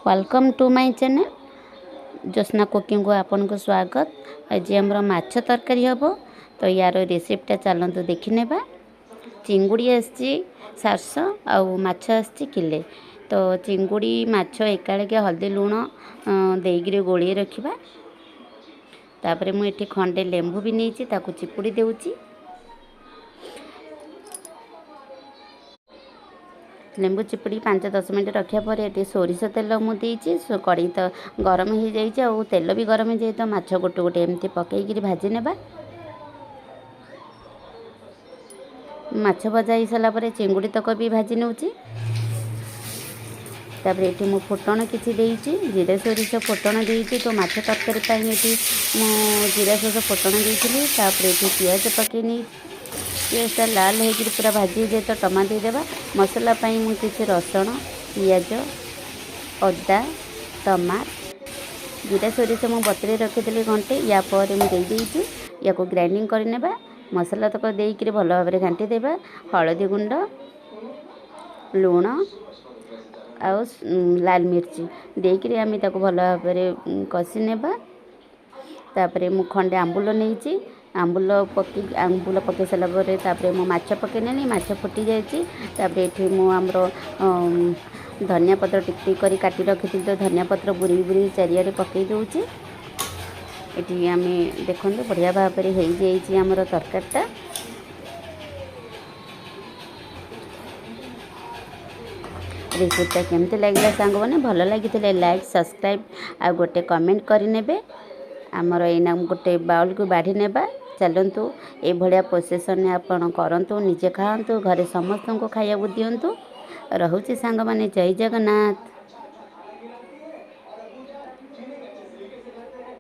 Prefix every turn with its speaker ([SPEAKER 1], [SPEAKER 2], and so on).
[SPEAKER 1] Welcome to my channel Jyotsna cooking को आपन को स्वागत। आज आमर माछ तरकारी हम तो यार रेसिपीटा चलतु देखने। चिंगुड़ी आसी 700 आउ माछ आसी किले। तो चिंगुड़ी माछ एकाके हल्दी लुण देकर गोली रखा। तापर मुझे खंडे लेंबू भी नहीं चिपुड़ी देउची। लेंबू चिपुड़ी 5-10 मिनट रखा पर ये सोरिष तेल मुझे कड़ी तो गरम हो जाए तेल भी गरम हो जाए। तो माछ गोटे गोटे एमती पकईकि भाजी नेबा। माछ भजा हो सारापर चिंगुड़ी तक भी भाजी नौची। तापर ये मु फुटण किसी जीरा सोरिष फुटण देती। तो माछ तरकारी मु जीरा सोरिष फुटण देती। तापर ये पियाज पकई नहीं पियाजटा लाल होकर पूरा भाजी जाए। तो टमाटो देदेबा। मसला मुझे किसी रसुण पियाज अदा टमाट जीरा सोरिष मु बतरे रखी घंटे या मुझे या ग्राइंडिंग करने मसला तक देकर भल भाव में घाटी देवा। हलदी गुंड लुण आउ लाल मिर्ची देकर आम भल भाव में कषि नेबा। तापर मु खंडे आंबुल नहीं आंबुल पकई सारापर मु माछ पकईनी माछ फुटी जापर ये मुझर धनिया पत्र टिक कर काटी रखी। तो धनिया पत्र बुरी बुरी चारियाडे पकई दूची। ये आम देखो बढ़िया भाव में हो जाइए आमर तरकारीटा। रेसिपीटा केमती लगे सांग मैंने भल लगी लाइक सब्सक्राइब आ गोटे कमेंट करने। आमर एना गोटे बाउल को बाढ़ी नेबा। चलतु ये भाया प्रोसेसन आपन करंतु निजे खातु घरे समस्त को खाया दिंतु। रोचे सांग माने जय जगन्नाथ।